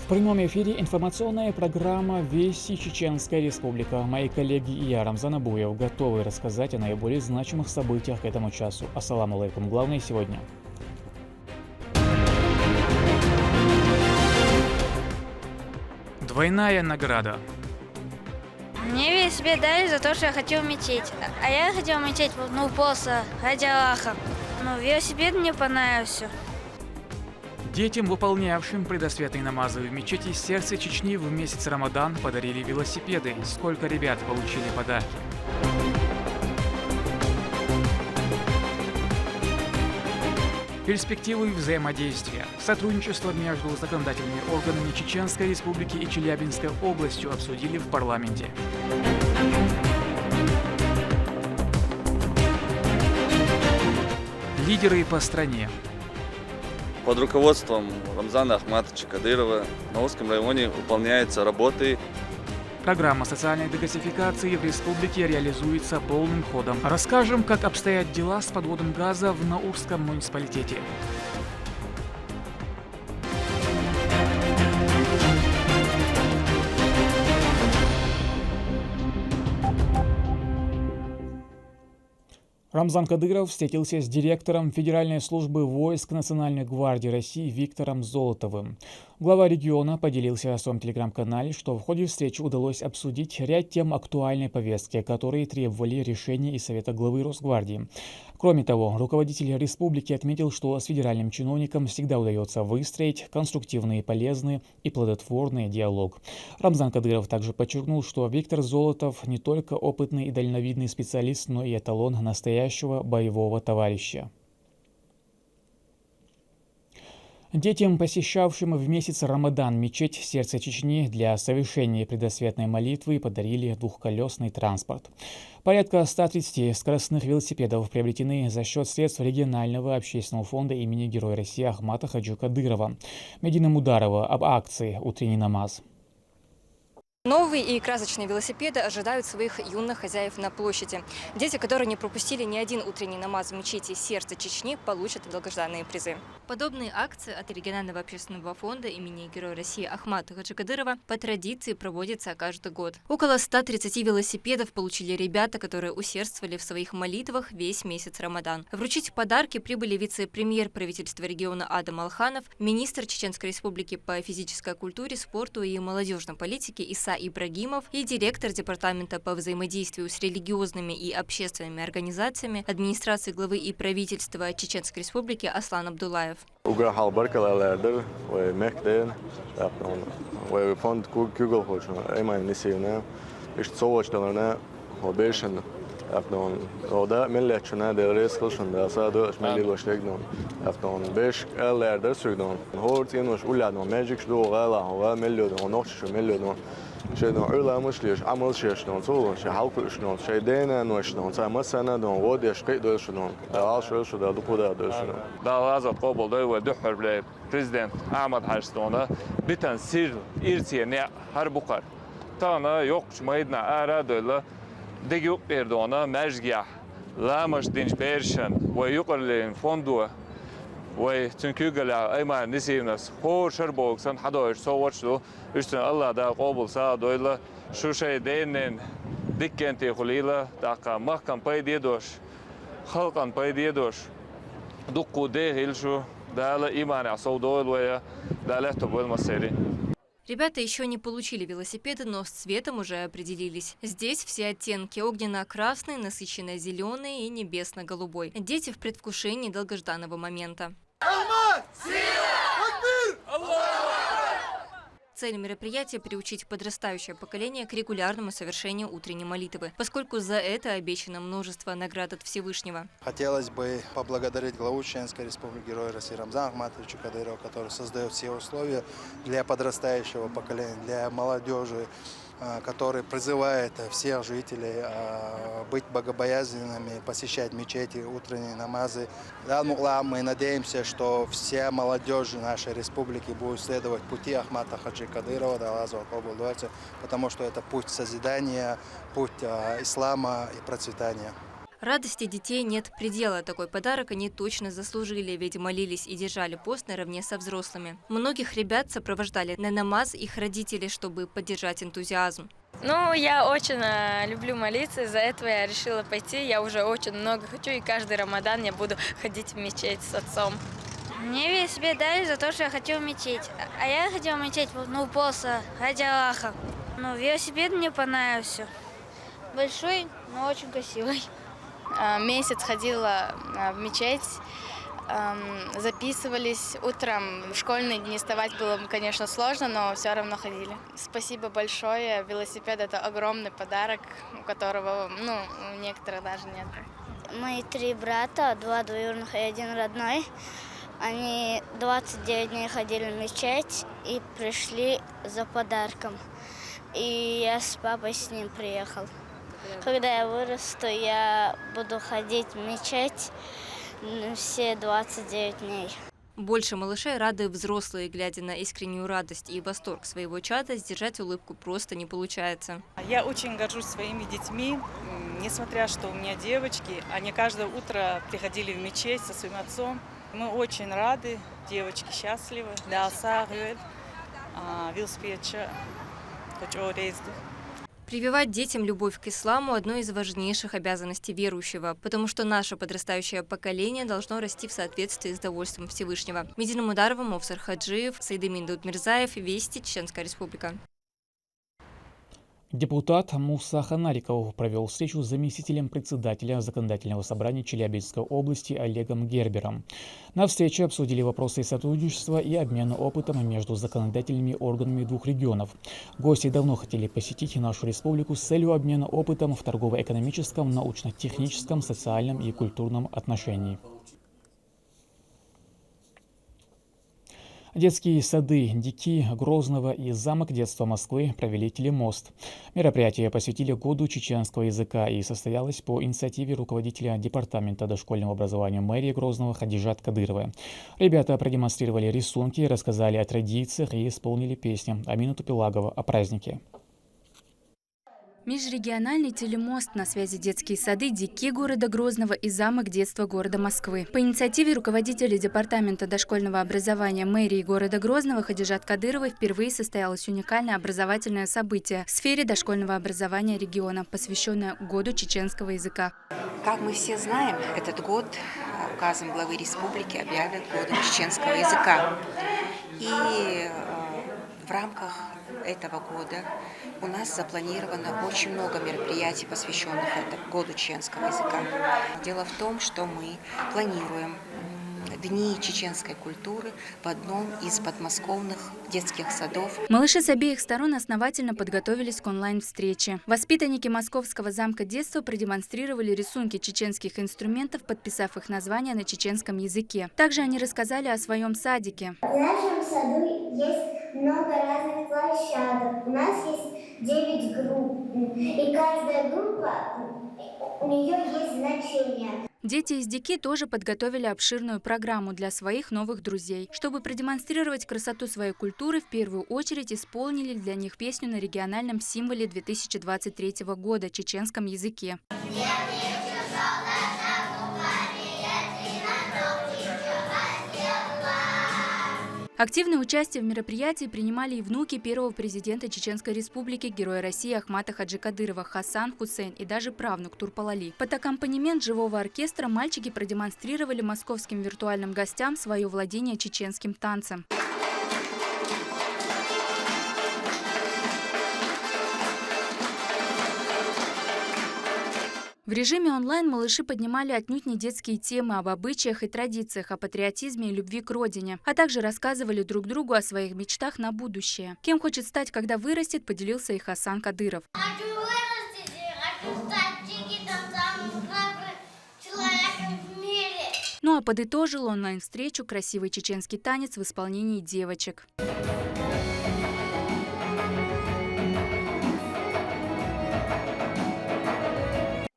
В прямом эфире информационная программа «Вести Чеченская Республика». Мои коллеги и я, Рамзан Абуев, готовы рассказать о наиболее значимых событиях к этому часу. Ассаламу алейкум. Главное сегодня. Двойная награда. Мне велосипед дали за то, что я хотел в мечеть. А я хотел в мечеть, просто ради Аллаха. Велосипед мне понравился. Детям, выполнявшим предосветные намазы в мечети сердца Чечни в месяц Рамадан, подарили велосипеды. Сколько ребят получили подарки? Перспективы взаимодействия. Сотрудничество между законодательными органами Чеченской Республики и Челябинской областью обсудили в парламенте. Лидеры по стране. Под руководством Рамзана Ахматовича Кадырова в Наурском районе выполняются работы. Программа социальной дегазификации в республике реализуется полным ходом. Расскажем, как обстоят дела с подводом газа в Наурском муниципалитете. Рамзан Кадыров встретился с директором Федеральной службы войск Национальной гвардии России Виктором Золотовым. Глава региона поделился в своем телеграм-канале, что в ходе встречи удалось обсудить ряд тем актуальной повестки, которые требовали решения из Совета главы Росгвардии. Кроме того, руководитель республики отметил, что с федеральным чиновником всегда удается выстроить конструктивный, полезный и плодотворный диалог. Рамзан Кадыров также подчеркнул, что Виктор Золотов не только опытный и дальновидный специалист, но и эталон настоящего боевого товарища. Детям, посещавшим в месяц Рамадан мечеть сердца Чечни, для совершения предосветной молитвы подарили двухколесный транспорт. Порядка 130 скоростных велосипедов приобретены за счет средств регионального общественного фонда имени Героя России Ахмата Хаджи Кадырова. Медина Мударова об акции «Утренний намаз». Новые и красочные велосипеды ожидают своих юных хозяев на площади. Дети, которые не пропустили ни один утренний намаз в мечети сердца Чечни, получат долгожданные призы. Подобные акции от регионального общественного фонда имени Героя России Ахмата Хаджи Кадырова по традиции проводятся каждый год. Около 130 велосипедов получили ребята, которые усердствовали в своих молитвах весь месяц Рамадан. Вручить подарки прибыли вице-премьер правительства региона Адам Алханов, министр Чеченской Республики по физической культуре, спорту и молодежной политике Иса Ибрагимов и директор департамента по взаимодействию с религиозными и общественными организациями администрации главы и правительства Чеченской Республики Аслан Абдуллаев. Orada milletçine devres kılşın da sağda milli göçtekdon. Afton 5 ellerde sürdon. Hort yenuş uladon magic do gala wa milliyodon noçşu milliyodon. Şeyden öyle müşliş amal şeyşton so şey halkı işton şeyden noçton sama sana don vodiş kaydoşton. Al şu da dukuda doşton. Da azat qabulda ve duhur prezident Ahmed Haşton'a biten sir irsiye ne har buqar. Tana yok şmaydna ara döla Deguk Erdoğan'a mercgah, lamış dinç perşen ve yukarıların fondu ve çünkü gala ayman nisivnas hor şerboksan hadoş soğuçlu üstün Allah da qabul sağ doyla şu şey deynen dikkenti hulila daqa mahkam paydiyedoş halkan paydiyedoş dukku dehil şu dala iman asaudoyl ve dalahtu bol maseri. Ребята еще не получили велосипеды, но с цветом уже определились. Здесь все оттенки: огненно-красный, насыщенно-зеленый и небесно-голубой. Дети в предвкушении долгожданного момента. Цель мероприятия – приучить подрастающее поколение к регулярному совершению утренней молитвы, поскольку за это обещано множество наград от Всевышнего. Хотелось бы поблагодарить главу Чеченской Республики Героя России Рамзана Ахматовича Кадырова, который создает все условия для подрастающего поколения, для молодежи, который призывает всех жителей быть богобоязненными, посещать мечети, утренние намазы. Мы надеемся, что вся молодежь нашей республики будет следовать пути Ахмата Хаджи Кадырова, потому что это путь созидания, путь ислама и процветания. Радости детей нет предела. Такой подарок они точно заслужили, ведь молились и держали пост наравне со взрослыми. Многих ребят сопровождали на намаз их родители, чтобы поддержать энтузиазм. Ну, я очень люблю молиться, из-за этого я решила пойти. Я уже очень много хочу, и каждый Рамадан я буду ходить в мечеть с отцом. Мне велосипед дали за то, что я хотела в мечеть. А я хотела в мечеть, просто ради Аллаха. Велосипед мне понравился. Большой, но очень красивый. Месяц ходила в мечеть, записывались утром. В школьные дни вставать было, конечно, сложно, но все равно ходили. Спасибо большое. Велосипед – это огромный подарок, у которого, у некоторых даже нет. Мои 3 брата, 2 двоюродных и 1 родной. Они 29 дней ходили в мечеть и пришли за подарком. И я с папой с ним приехал. Когда я вырасту, я буду ходить в мечеть все 29 дней. Больше малышей рады взрослые, глядя на искреннюю радость и восторг своего чада, сдержать улыбку просто не получается. Я очень горжусь своими детьми, несмотря что у меня девочки, они каждое утро приходили в мечеть со своим отцом. Мы очень рады, девочки счастливы. Велосипедча, Прививать детям любовь к исламу – одно из важнейших обязанностей верующего, потому что наше подрастающее поколение должно расти в соответствии с довольством Всевышнего. Медина Мударова, Мовсар Хаджиев, Саидамин Дудмирзаев, Вести, Чеченская Республика. Депутат Муса Ханариков провел встречу с заместителем председателя Законодательного собрания Челябинской области Олегом Гербером. На встрече обсудили вопросы сотрудничества и обмена опытом между законодательными органами 2 регионов. Гости давно хотели посетить нашу республику с целью обмена опытом в торгово-экономическом, научно-техническом, социальном и культурном отношении. Детские сады Дики, Грозного и Замок детства Москвы провели телемост. Мероприятие посвятили году чеченского языка и состоялось по инициативе руководителя Департамента дошкольного образования мэрии Грозного Хадижат Кадыровой. Ребята продемонстрировали рисунки, рассказали о традициях и исполнили песни Амина Тупилагова о празднике. Межрегиональный телемост, на связи детские сады Дики города Грозного и Замок детства города Москвы. По инициативе руководителя Департамента дошкольного образования мэрии города Грозного Хадижат Кадыровой впервые состоялось уникальное образовательное событие в сфере дошкольного образования региона, посвященное году чеченского языка. Как мы все знаем, этот год указом главы республики объявят годом чеченского языка. И в рамках этого года у нас запланировано очень много мероприятий, посвященных году чеченского языка. Дело в том, что мы планируем Дни чеченской культуры в одном из подмосковных детских садов. Малыши с обеих сторон основательно подготовились к онлайн-встрече. Воспитанники Московского замка детства продемонстрировали рисунки чеченских инструментов, подписав их названия на чеченском языке. Также они рассказали о своем садике. В нашем саду есть много разных площадок. У нас есть 9 групп. И каждая группа, у нее есть значение. Дети из Дики тоже подготовили обширную программу для своих новых друзей. Чтобы продемонстрировать красоту своей культуры, в первую очередь исполнили для них песню на региональном символе 2023 года – чеченском языке. Активное участие в мероприятии принимали и внуки первого президента Чеченской Республики, героя России Ахмата Хаджи Кадырова Хасан Хусейн и даже правнук Турпалали. Под аккомпанемент живого оркестра мальчики продемонстрировали московским виртуальным гостям свое владение чеченским танцем. В режиме онлайн малыши поднимали отнюдь не детские темы об обычаях и традициях, о патриотизме и любви к родине, а также рассказывали друг другу о своих мечтах на будущее. Кем хочет стать, когда вырастет, поделился и Хасан Кадыров. Хочу вырастить, хочу стать самым храбрым человеком в мире. Ну а подытожил онлайн-встречу красивый чеченский танец в исполнении девочек.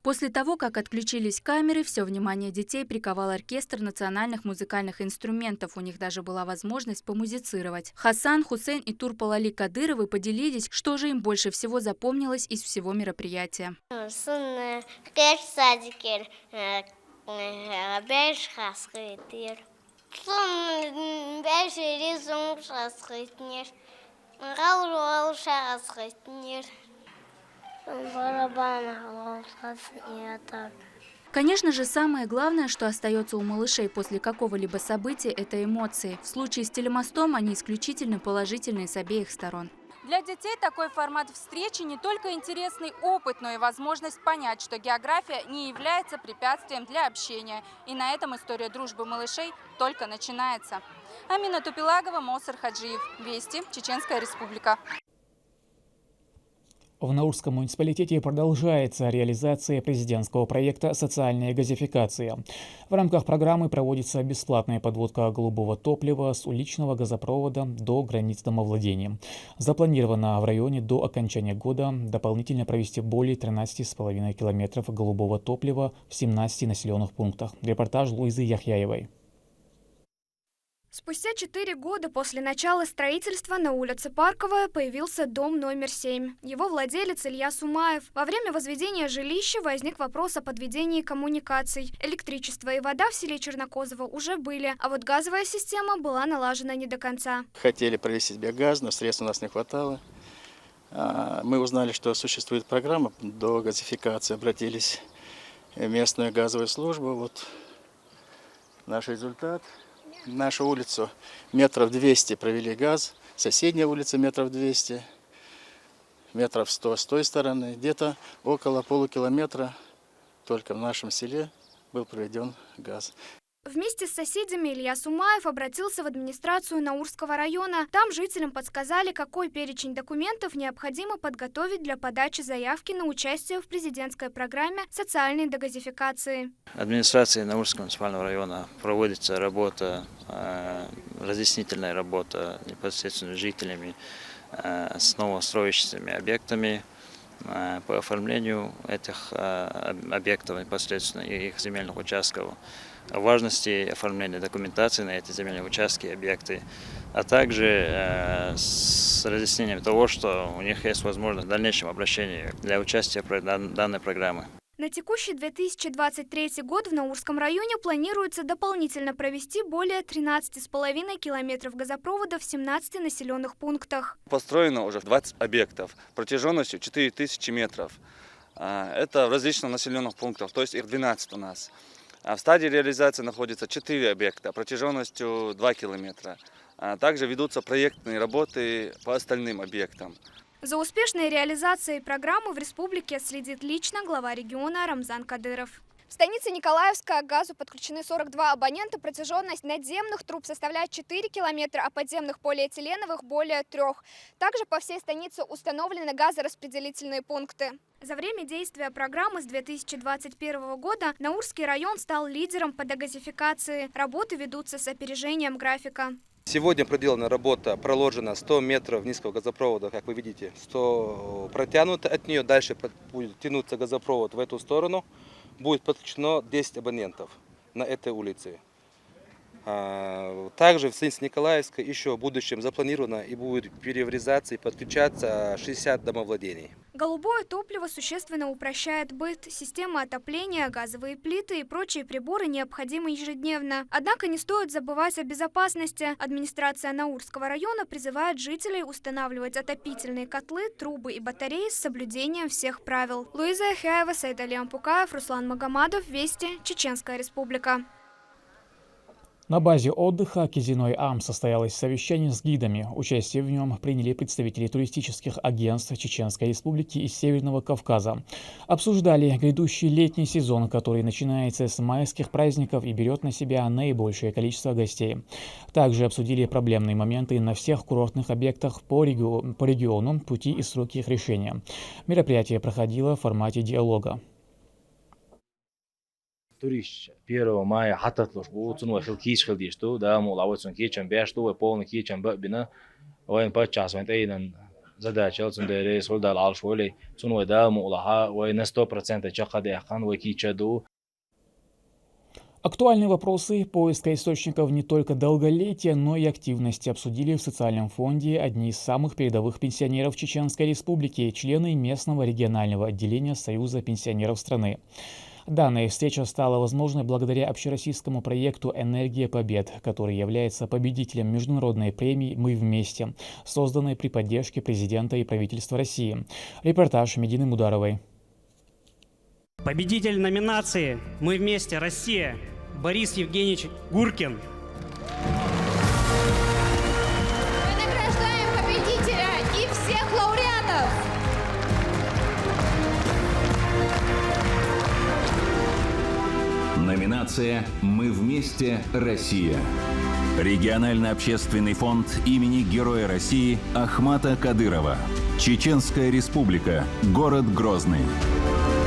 После того, как отключились камеры, все внимание детей приковал оркестр национальных музыкальных инструментов. У них даже была возможность помузицировать. Хасан, Хусейн и Турпалали Кадыровы поделились, что же им больше всего запомнилось из всего мероприятия. Конечно же, самое главное, что остается у малышей после какого-либо события, это эмоции. В случае с телемостом они исключительно положительные с обеих сторон. Для детей такой формат встречи не только интересный опыт, но и возможность понять, что география не является препятствием для общения. И на этом история дружбы малышей только начинается. Амина Тупилагова, Мосар Хаджиев. Вести. Чеченская Республика. В Наурском муниципалитете продолжается реализация президентского проекта «Социальная газификация». В рамках программы проводится бесплатная подводка голубого топлива с уличного газопровода до границ домовладения. Запланировано в районе до окончания года дополнительно провести более 13,5 километров голубого топлива в 17 населенных пунктах. Репортаж Луизы Яхяевой. Спустя 4 года после начала строительства на улице Парковая появился дом номер 7. Его владелец Илья Сумаев. Во время возведения жилища возник вопрос о подведении коммуникаций. Электричество и вода в селе Чернокозово уже были, а вот газовая система была налажена не до конца. Хотели провести биогаз, но средств у нас не хватало. Мы узнали, что существует программа до газификации. Обратились в местную газовую службу. Вот наш результат. Нашу улицу метров 200 провели газ, соседняя улица метров 200, метров 100 с той стороны. Где-то около полукилометра только в нашем селе был проведен газ. Вместе с соседями Илья Сумаев обратился в администрацию Наурского района. Там жителям подсказали, какой перечень документов необходимо подготовить для подачи заявки на участие в президентской программе социальной дегазификации. Администрацией Наурского муниципального района проводится работа, разъяснительная работа непосредственно с жителями, с новостроящимися объектами по оформлению этих объектов непосредственно и их земельных участков. О важности оформления документации на эти земельные участки и объекты, а также с разъяснением того, что у них есть возможность в дальнейшем обращения для участия в данной программе. На текущий 2023 год в Наурском районе планируется дополнительно провести более 13,5 километров газопровода в 17 населенных пунктах. Построено уже 20 объектов протяженностью 4000 метров. Это в различных населенных пунктах, то есть их 12 у нас. В стадии реализации находится 4 объекта протяженностью 2 километра. Также ведутся проектные работы по остальным объектам. За успешной реализацией программы в республике следит лично глава региона Рамзан Кадыров. В станице Николаевска к газу подключены 42 абонента. Протяженность надземных труб составляет 4 километра, а подземных полиэтиленовых более 3. Также по всей станице установлены газораспределительные пункты. За время действия программы с 2021 года Наурский район стал лидером по дегазификации. Работы ведутся с опережением графика. Сегодня проделана работа, проложено 100 метров низкого газопровода, как вы видите, 100 протянуто от нее, дальше будет тянуться газопровод в эту сторону, будет подключено 10 абонентов на этой улице. Также в станице Николаевска еще в будущем запланировано и будет переврезаться и подключаться 60 домовладений. Голубое топливо существенно упрощает быт. Система отопления, газовые плиты и прочие приборы необходимы ежедневно. Однако не стоит забывать о безопасности. Администрация Наурского района призывает жителей устанавливать отопительные котлы, трубы и батареи с соблюдением всех правил. Луиза Яхяева, Сайдали Ампукаев, Руслан Магомадов, Вести, Чеченская Республика. На базе отдыха Кизиной Ам состоялось совещание с гидами. Участие в нем приняли представители туристических агентств Чеченской Республики и Северного Кавказа. Обсуждали грядущий летний сезон, который начинается с майских праздников и берет на себя наибольшее количество гостей. Также обсудили проблемные моменты на всех курортных объектах по региону, пути и сроки их решения. Мероприятие проходило в формате диалога. Туриш 1 мая хататлуш буутун ва хилкиш хилдишту да мулаватsun кичен бешту ва полный кичен бина вайн подчас вайн тейнан задача алцундерес холдал алшволи цунведа мулаха вой на 100% чакадехан вой кичаду. Актуальные вопросы поиска источников не только долголетия, но и активности обсудили в социальном фонде одни из самых передовых пенсионеров Чеченской Республики, члены местного регионального отделения Союза пенсионеров страны. Данная встреча стала возможной благодаря общероссийскому проекту «Энергия Побед», который является победителем международной премии «Мы вместе», созданной при поддержке президента и правительства России. Репортаж Медины Мударовой. Победитель номинации «Мы вместе. Россия» Борис Евгеньевич Гуркин. Мы награждаем победителя и всех лауреатов. Номинация «Мы вместе. Россия». Региональный общественный фонд имени Героя России Ахмата Кадырова. Чеченская Республика. Город Грозный.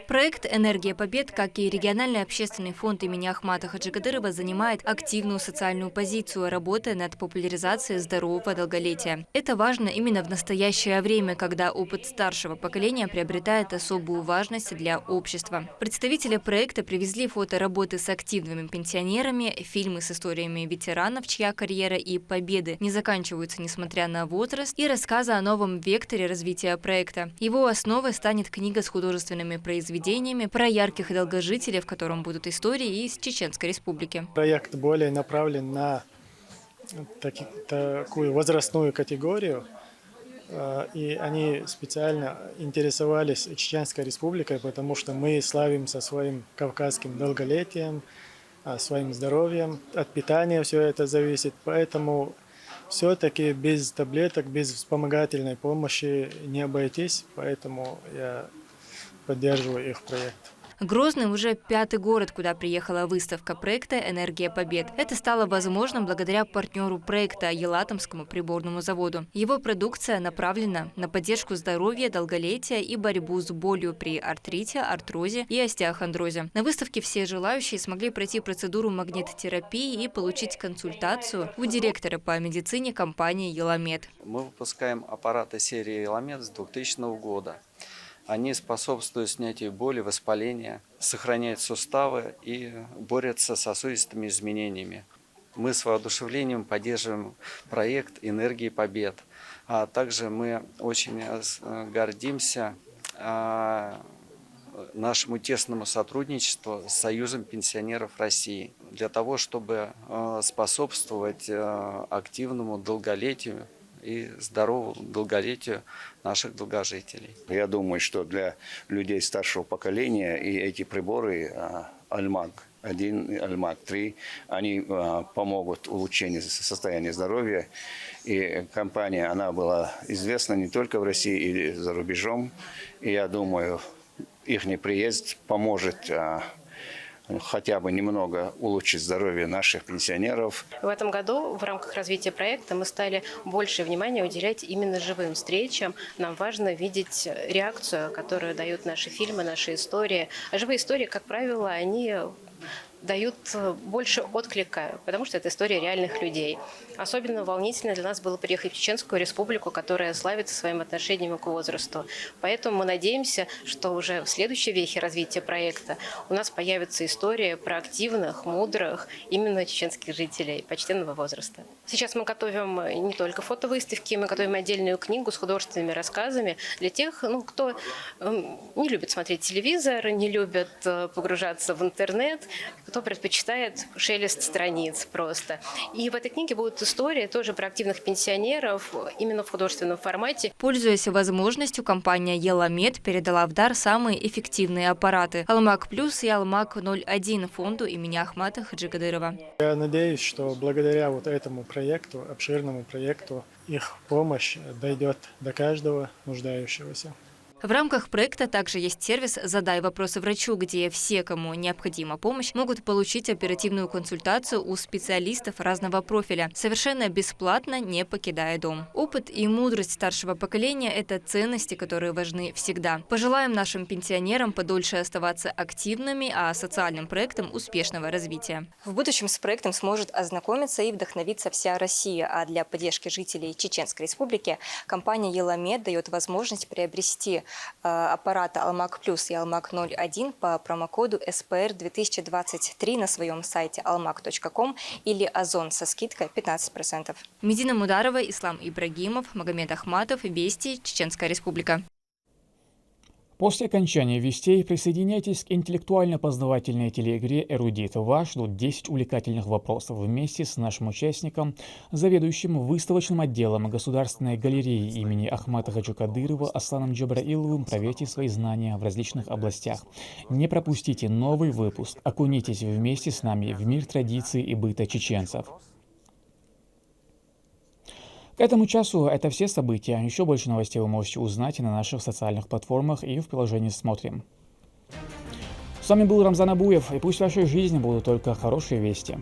Проект «Энергия Побед», как и региональный общественный фонд имени Ахмата Хаджикадырова, занимает активную социальную позицию, работая над популяризацией здорового долголетия. Это важно именно в настоящее время, когда опыт старшего поколения приобретает особую важность для общества. Представители проекта привезли фотоработы с активными пенсионерами, фильмы с историями ветеранов, чья карьера и победы не заканчиваются несмотря на возраст, и рассказы о новом векторе развития проекта. Его основой станет книга с художественными произведениями про ярких долгожителей, в котором будут истории из Чеченской Республики. Проект более направлен на такую возрастную категорию, и они специально интересовались Чеченской Республикой, потому что мы славимся своим кавказским долголетием, своим здоровьем. От питания все это зависит, поэтому все-таки без таблеток, без вспомогательной помощи не обойтись, поэтому я поддерживаю их проект. Грозный уже 5-й город, куда приехала выставка проекта «Энергия Побед». Это стало возможным благодаря партнеру проекта Елатомскому приборному заводу. Его продукция направлена на поддержку здоровья, долголетия и борьбу с болью при артрите, артрозе и остеохондрозе. На выставке все желающие смогли пройти процедуру магнитотерапии и получить консультацию у директора по медицине компании «Еламед». Мы выпускаем аппараты серии «Еламед» с 2000 года. Они способствуют снятию боли, воспаления, сохраняют суставы и борются с сосудистыми изменениями. Мы с воодушевлением поддерживаем проект «Энергии Побед». А также мы очень гордимся нашему тесному сотрудничеству с Союзом пенсионеров России для того, чтобы способствовать активному долголетию и здоровому долголетию наших долгожителей. Я думаю, что для людей старшего поколения и эти приборы Альмаг-1 и Альмаг-3, они помогут улучшению состояния здоровья. И компания, она была известна не только в России и за рубежом. И я думаю, их приезд поможет хотя бы немного улучшить здоровье наших пенсионеров. В этом году в рамках развития проекта мы стали больше внимания уделять именно живым встречам. Нам важно видеть реакцию, которую дают наши фильмы, наши истории. А живые истории, как правило, они дают больше отклика, потому что это история реальных людей. Особенно волнительно для нас было приехать в Чеченскую Республику, которая славится своим отношением к возрасту. Поэтому мы надеемся, что уже в следующей вехе развития проекта у нас появится история про активных, мудрых, именно чеченских жителей почтенного возраста. Сейчас мы готовим не только фотовыставки, мы готовим отдельную книгу с художественными рассказами для тех, кто не любит смотреть телевизор, не любит погружаться в интернет, кто предпочитает шелест страниц просто. И в этой книге будут истории тоже про активных пенсионеров именно в художественном формате. Пользуясь возможностью, компания «Еламед» передала в дар самые эффективные аппараты «Алмаг Плюс» и «Алмаг-01» фонду имени Ахмата Хаджикадырова. Я надеюсь, что благодаря этому проекту, обширному проекту, их помощь дойдет до каждого нуждающегося. В рамках проекта также есть сервис «Задай вопросы врачу», где все, кому необходима помощь, могут получить оперативную консультацию у специалистов разного профиля, совершенно бесплатно, не покидая дом. Опыт и мудрость старшего поколения – это ценности, которые важны всегда. Пожелаем нашим пенсионерам подольше оставаться активными, а социальным проектам успешного развития. В будущем с проектом сможет ознакомиться и вдохновиться вся Россия, а для поддержки жителей Чеченской Республики компания «Еламед» дает возможность приобрести аппараты Алмаг Плюс и Алмаг 01 по промокоду СПР 2023 на своем сайте almag.com или Озон со скидкой 15%. Медина Мударова, Ислам Ибрагимов, Магомед Ахматов, Вести, Чеченская Республика. После окончания вестей присоединяйтесь к интеллектуально-познавательной телеигре «Эрудит». Вас ждут 10 увлекательных вопросов. Вместе с нашим участником, заведующим выставочным отделом Государственной галереи имени Ахмата Хаджи Кадырова Асланом Джабраиловым проверьте свои знания в различных областях. Не пропустите новый выпуск. Окунитесь вместе с нами в мир традиций и быта чеченцев. К этому часу это все события. Еще больше новостей вы можете узнать на наших социальных платформах и в приложении «Смотрим». С вами был Рамзан Абуев, и пусть в вашей жизни будут только хорошие вести.